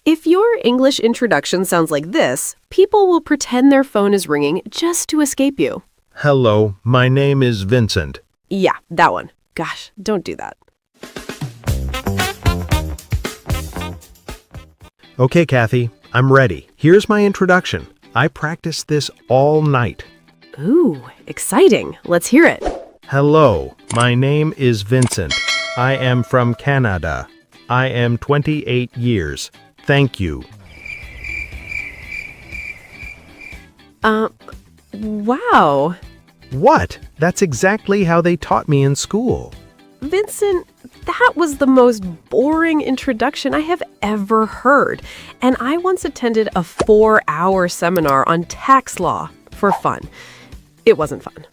If your English introduction sounds like this, people will pretend their phone is ringing just to escape you. Hello, my name is Vincent. Yeah, that one. Gosh, don't do that. Okay, Kathy, I'm ready. Here's my introduction. I practiced this all night. Ooh, exciting. Let's hear it. Hello, my name is Vincent. I am from Canada. I am 28 years. Thank you. Wow. What? That's exactly how they taught me in school. Vincent, that was the most boring introduction I have ever heard. And I once attended a 4-hour seminar on tax law for fun. It wasn't fun.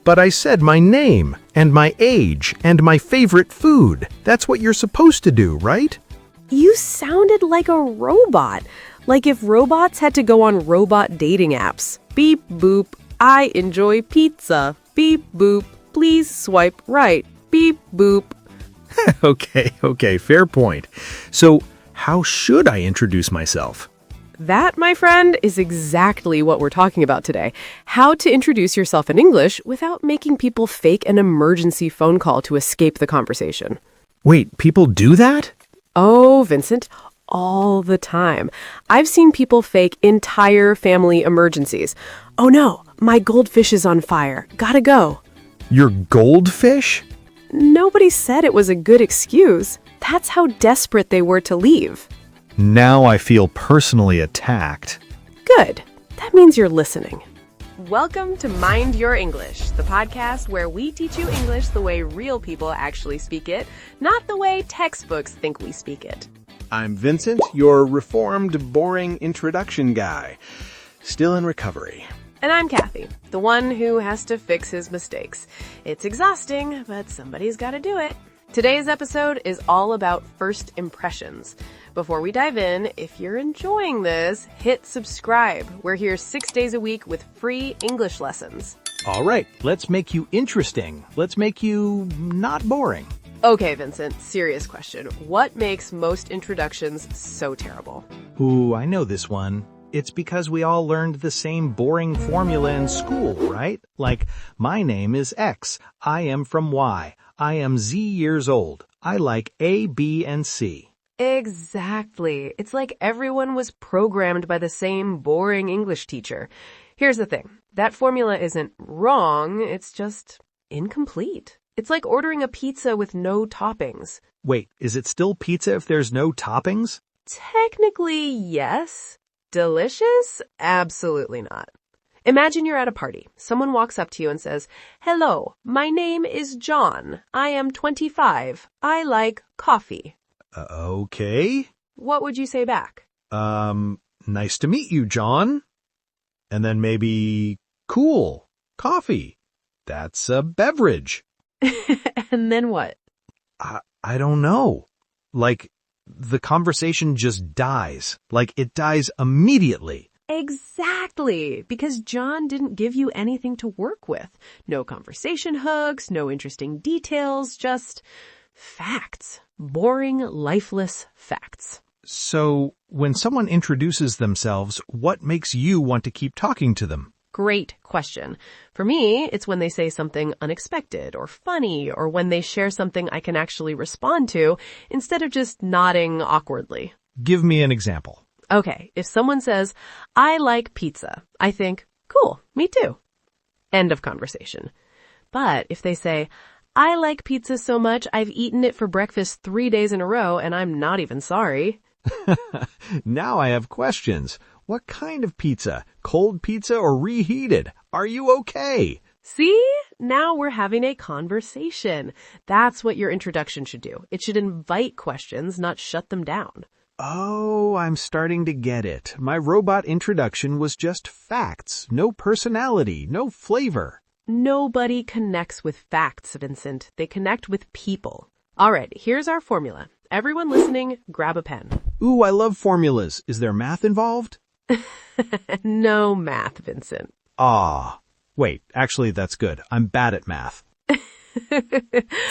But I said my name, and my age, and my favorite food. That's what you're supposed to do, right? You sounded like a robot. Like if robots had to go on robot dating apps. Beep, boop, I enjoy pizza. Beep, boop, please swipe right. Beep, boop. Okay, fair point. So, how should I introduce myself? That, my friend, is exactly what we're talking about today. How to introduce yourself in English without making people fake an emergency phone call to escape the conversation. Wait, people do that? Oh, Vincent, all the time. I've seen people fake entire family emergencies. Oh no, my goldfish is on fire. Gotta go. Your goldfish? Nobody said it was a good excuse. That's how desperate they were to leave. Now I feel personally attacked. Good. That means you're listening. Welcome to Mind Your English, the podcast where we teach you English the way real people actually speak it, not the way textbooks think we speak it. I'm Vincent, your reformed, boring introduction guy. Still in recovery. And I'm Kathy, the one who has to fix his mistakes. It's exhausting, but somebody's got to do it. Today's episode is all about first impressions. Before we dive in, if you're enjoying this, hit subscribe. We're here 6 days a week with free English lessons. All right, let's make you interesting. Let's make you not boring. Okay, Vincent, serious question. What makes most introductions so terrible? Ooh, I know this one. It's because we all learned the same boring formula in school, right? Like, my name is X. I am from Y. I am Z years old. I like A, B, and C. Exactly. It's like everyone was programmed by the same boring English teacher. Here's the thing. That formula isn't wrong. It's just incomplete. It's like ordering a pizza with no toppings. Wait, is it still pizza if there's no toppings? Technically, yes. Delicious? Absolutely not. Imagine you're at a party. Someone walks up to you and says, "Hello, my name is John. I am 25. I like coffee." Okay. What would you say back? Nice to meet you, John. And then maybe, cool, coffee. That's a beverage. And then what? I don't know. Like, the conversation just dies. Like, it dies immediately. Exactly, because John didn't give you anything to work with. No conversation hooks, no interesting details, just facts. Boring, lifeless facts. So, when someone introduces themselves, what makes you want to keep talking to them? Great question. For me, it's when they say something unexpected or funny, or when they share something I can actually respond to instead of just nodding awkwardly. Give me an example. Okay, if someone says, "I like pizza," I think, cool, me too. End of conversation. But if they say, "I like pizza so much I've eaten it for breakfast 3 days in a row and I'm not even sorry." Now I have questions. What kind of pizza? Cold pizza or reheated? Are you okay? See? Now we're having a conversation. That's what your introduction should do. It should invite questions, not shut them down. Oh, I'm starting to get it. My robot introduction was just facts. No personality, no flavor. Nobody connects with facts, Vincent. They connect with people. All right, here's our formula. Everyone listening, grab a pen. Ooh, I love formulas. Is there math involved? No math, Vincent. Wait, actually, that's good. I'm bad at math.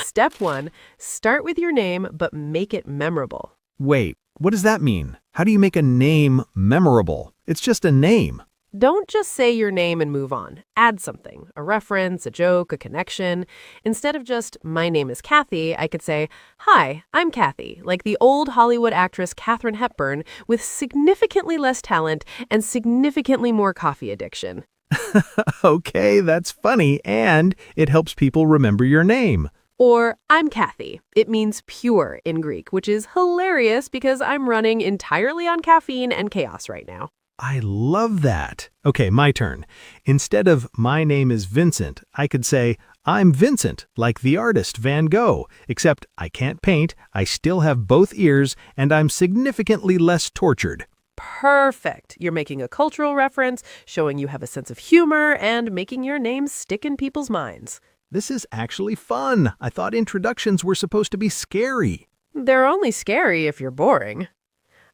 Step 1, start with your name, but make it memorable. Wait, What does that mean? How do you make a name memorable? It's just a name. Don't just say your name and move on. Add something, a reference, a joke, a connection. Instead of just, my name is Kathy, I could say, hi, I'm Kathy, like the old Hollywood actress Katharine Hepburn with significantly less talent and significantly more coffee addiction. Okay, that's funny, and it helps people remember your name. Or, I'm Kathy. It means pure in Greek, which is hilarious because I'm running entirely on caffeine and chaos right now. I love that. Okay, my turn. Instead of my name is Vincent, I could say I'm Vincent, like the artist Van Gogh, except I can't paint, I still have both ears, and I'm significantly less tortured. Perfect. You're making a cultural reference, showing you have a sense of humor, and making your name stick in people's minds. This is actually fun. I thought introductions were supposed to be scary. They're only scary if you're boring.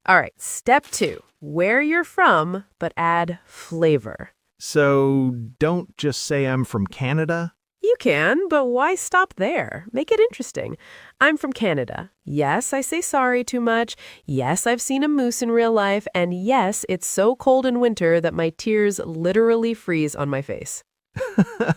All right, step 2. Where you're from, but add flavor. So don't just say I'm from Canada? You can, but why stop there? Make it interesting. I'm from Canada. Yes, I say sorry too much. Yes, I've seen a moose in real life. And yes, it's so cold in winter that my tears literally freeze on my face.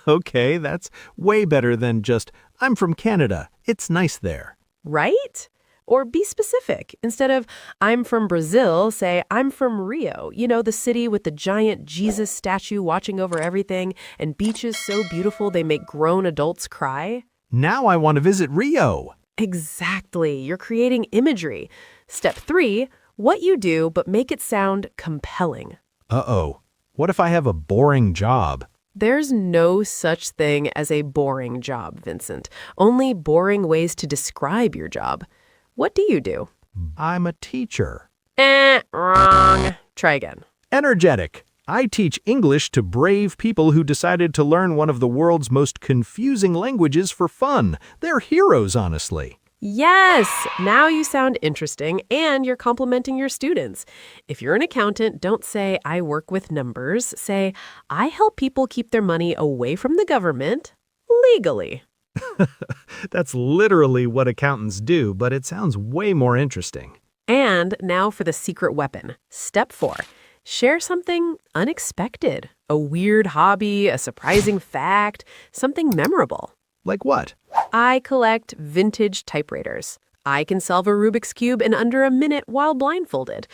Okay, that's way better than just, I'm from Canada. It's nice there. Right? Or be specific. Instead of, I'm from Brazil, say, I'm from Rio. You know, the city with the giant Jesus statue watching over everything and beaches so beautiful they make grown adults cry. Now I want to visit Rio. Exactly. You're creating imagery. Step 3, what you do, but make it sound compelling. Uh-oh. What if I have a boring job? There's no such thing as a boring job, Vincent. Only boring ways to describe your job. What do you do? I'm a teacher. Wrong. Try again. Energetic. I teach English to brave people who decided to learn one of the world's most confusing languages for fun. They're heroes, honestly. Yes! Now you sound interesting and you're complimenting your students. If you're an accountant, don't say, I work with numbers. Say, I help people keep their money away from the government legally. That's literally what accountants do, but it sounds way more interesting. And now for the secret weapon. Step 4. Share something unexpected. A weird hobby, a surprising fact, something memorable. Like what? I collect vintage typewriters. I can solve a Rubik's Cube in under a minute while blindfolded.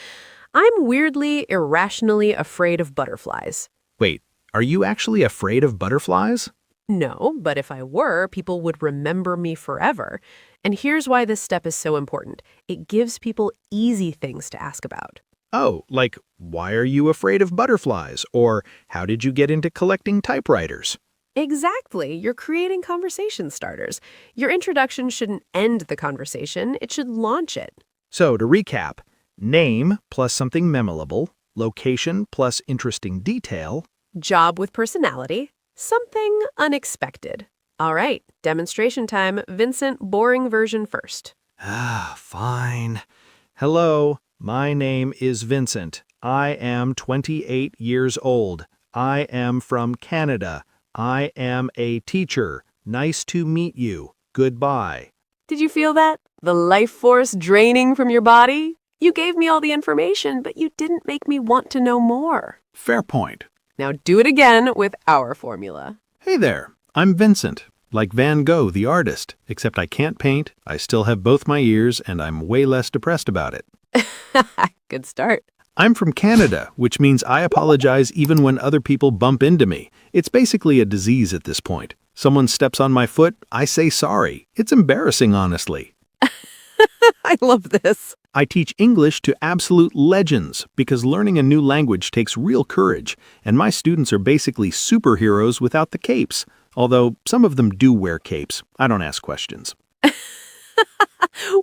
I'm weirdly, irrationally afraid of butterflies. Wait, are you actually afraid of butterflies? No, but if I were, people would remember me forever. And here's why this step is so important. It gives people easy things to ask about. Oh, like, why are you afraid of butterflies? Or how did you get into collecting typewriters? Exactly. You're creating conversation starters. Your introduction shouldn't end the conversation. It should launch it. So, to recap, name plus something memorable, location plus interesting detail, Job with personality. Something unexpected. All right, demonstration time. Vincent, boring version first. Fine. Hello, my name is Vincent. I am 28 years old. I am from Canada. I am a teacher. Nice to meet you. Goodbye. Did you feel that? The life force draining from your body? You gave me all the information, but you didn't make me want to know more. Fair point. Now do it again with our formula. Hey there, I'm Vincent, like Van Gogh, the artist, except I can't paint, I still have both my ears, and I'm way less depressed about it. Good start. I'm from Canada, which means I apologize even when other people bump into me. It's basically a disease at this point. Someone steps on my foot, I say sorry. It's embarrassing, honestly. I love this. I teach English to absolute legends because learning a new language takes real courage, and my students are basically superheroes without the capes, although some of them do wear capes. I don't ask questions.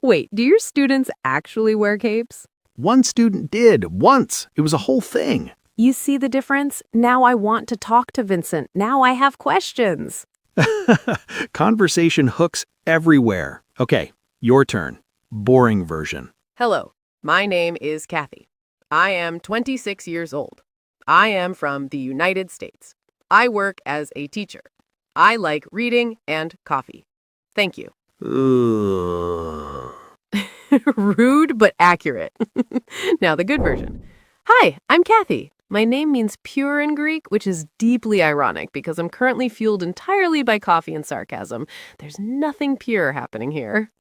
Wait, do your students actually wear capes? One student did, once. It was a whole thing. You see the difference? Now I want to talk to Vincent. Now I have questions. Conversation hooks everywhere. Okay, your turn. Boring version. Hello, my name is Kathy. I am 26 years old. I am from the United States. I work as a teacher. I like reading and coffee. Thank you. Rude but accurate. Now the good version. Hi, I'm Kathy. My name means pure in Greek, which is deeply ironic because I'm currently fueled entirely by coffee and sarcasm. There's nothing pure happening here.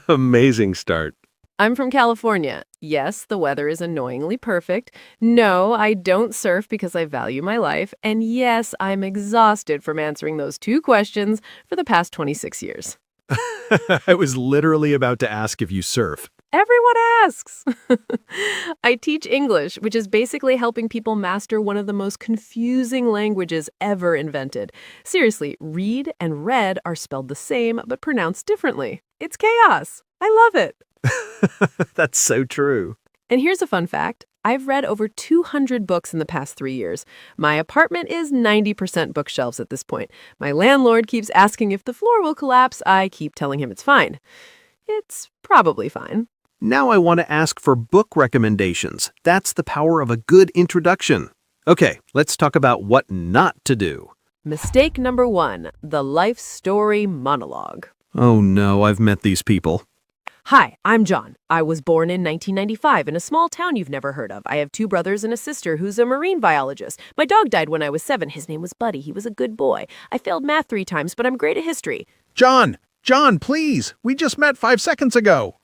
Amazing start. I'm from California. Yes, the weather is annoyingly perfect. No, I don't surf because I value my life. And yes, I'm exhausted from answering those two questions for the past 26 years. I was literally about to ask if you surf. Everyone asks. I teach English, which is basically helping people master one of the most confusing languages ever invented. Seriously, read and read are spelled the same but pronounced differently. It's chaos. I love it. That's so true. And here's a fun fact. I've read over 200 books in the past 3 years. My apartment is 90% bookshelves at this point. My landlord keeps asking if the floor will collapse. I keep telling him it's fine. It's probably fine. Now I want to ask for book recommendations. That's the power of a good introduction. Okay, let's talk about what not to do. Mistake number 1, the life story monologue. Oh no, I've met these people. Hi, I'm John. I was born in 1995 in a small town you've never heard of. I have 2 brothers and a sister who's a marine biologist. My dog died when I was 7. His name was Buddy. He was a good boy. I failed math 3 times, but I'm great at history. John, please. We just met 5 seconds ago.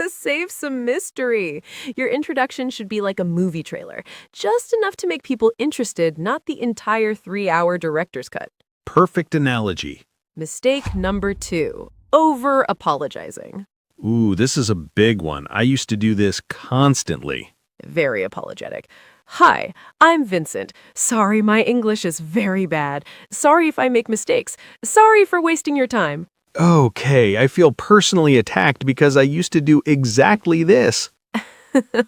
Save some mystery. Your introduction should be like a movie trailer. Just enough to make people interested, not the entire 3-hour director's cut. Perfect analogy. Mistake number 2. Over-apologizing. Ooh, this is a big one. I used to do this constantly. Very apologetic. Hi, I'm Vincent. Sorry, my English is very bad. Sorry if I make mistakes. Sorry for wasting your time. Okay, I feel personally attacked because I used to do exactly this.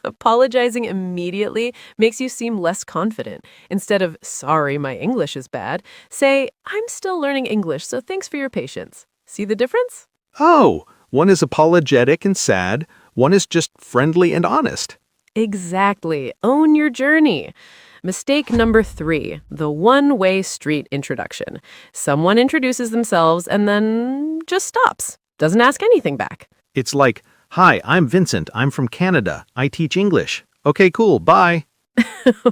Apologizing immediately makes you seem less confident. Instead of, sorry, my English is bad, say, I'm still learning English, so thanks for your patience. See the difference? Oh, one is apologetic and sad. One is just friendly and honest. Exactly. Own your journey. Mistake number 3, the one-way street introduction. Someone introduces themselves and then just stops. Doesn't ask anything back. It's like, hi, I'm Vincent. I'm from Canada. I teach English. Okay, cool. Bye.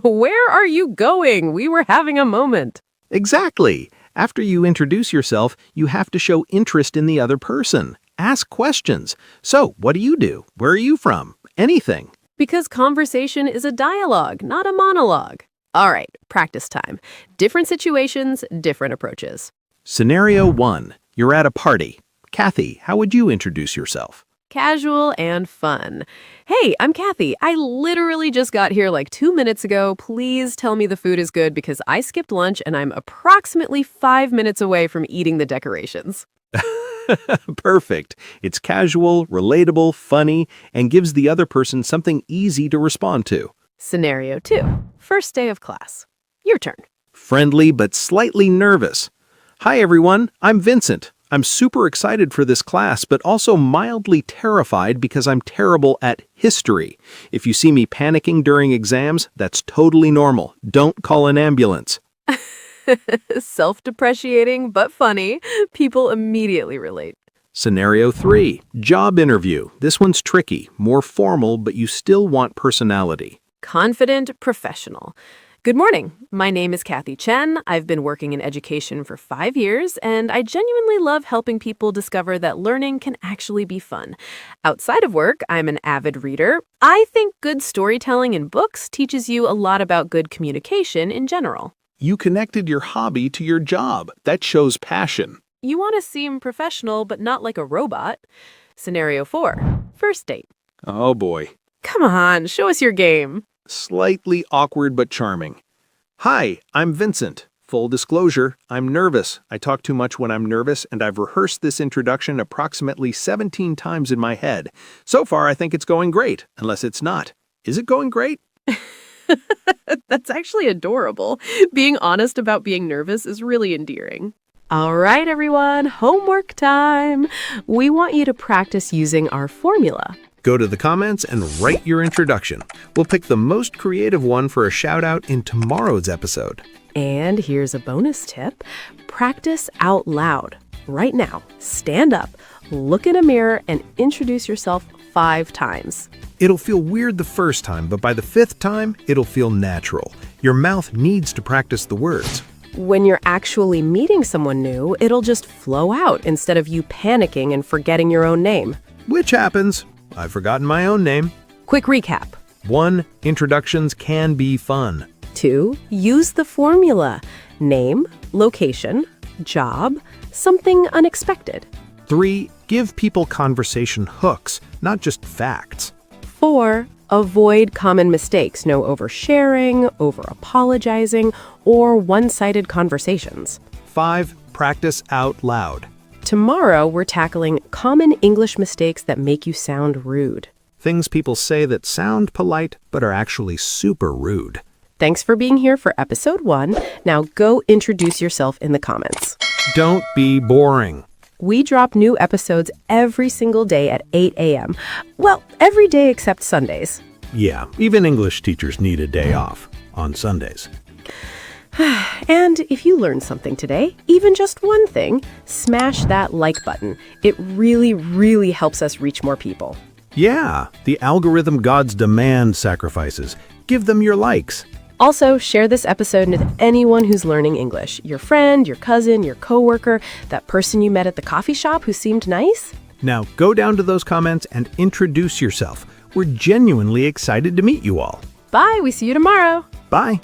Where are you going? We were having a moment. Exactly. After you introduce yourself, you have to show interest in the other person. Ask questions. So, what do you do? Where are you from? Anything. Because conversation is a dialogue, not a monologue. All right, practice time. Different situations, different approaches. Scenario 1. You're at a party. Kathy, how would you introduce yourself? Casual and fun. Hey, I'm Kathy. I literally just got here like 2 minutes ago. Please tell me the food is good because I skipped lunch and I'm approximately 5 minutes away from eating the decorations. Perfect. It's casual, relatable, funny, and gives the other person something easy to respond to. Scenario 2. First day of class. Your turn. Friendly but slightly nervous. Hi everyone, I'm Vincent. I'm super excited for this class, but also mildly terrified because I'm terrible at history. If you see me panicking during exams, that's totally normal. Don't call an ambulance. Self-depreciating but funny. People immediately relate. Scenario 3. Job interview. This one's tricky, more formal, but you still want personality. Confident professional. Good morning. My name is Kathy Chen. I've been working in education for 5 years, and I genuinely love helping people discover that learning can actually be fun. Outside of work, I'm an avid reader. I think good storytelling in books teaches you a lot about good communication in general. You connected your hobby to your job. That shows passion. You want to seem professional, but not like a robot. Scenario 4. First date. Oh boy. Come on, show us your game. Slightly awkward but charming. Hi, I'm Vincent. Full disclosure, I'm nervous. I talk too much when I'm nervous, and I've rehearsed this introduction approximately 17 times in my head. So far, I think it's going great, unless it's not. Is it going great? That's actually adorable. Being honest about being nervous is really endearing. All right, everyone, homework time. We want you to practice using our formula. Go to the comments and write your introduction. We'll pick the most creative one for a shout out in tomorrow's episode. And here's a bonus tip. Practice out loud. Right now, stand up, look in a mirror, and introduce yourself 5 times. It'll feel weird the first time, but by the 5th time, it'll feel natural. Your mouth needs to practice the words. When you're actually meeting someone new, it'll just flow out instead of you panicking and forgetting your own name. Which happens. I've forgotten my own name. Quick recap. 1. Introductions can be fun. 2. Use the formula. Name, location, job, something unexpected. 3. Give people conversation hooks, not just facts. 4. Avoid common mistakes. No oversharing, over-apologizing, or one-sided conversations. 5. Practice out loud. Tomorrow, we're tackling common English mistakes that make you sound rude. Things people say that sound polite but are actually super rude. Thanks for being here for episode 1. Now go introduce yourself in the comments. Don't be boring. We drop new episodes every single day at 8 a.m. Well, every day except Sundays. Yeah, even English teachers need a day off on Sundays. And if you learned something today, even just one thing, smash that like button. It really, really helps us reach more people. Yeah, the algorithm gods demand sacrifices. Give them your likes. Also, share this episode with anyone who's learning English. Your friend, your cousin, your coworker, that person you met at the coffee shop who seemed nice. Now go down to those comments and introduce yourself. We're genuinely excited to meet you all. Bye, we see you tomorrow. Bye.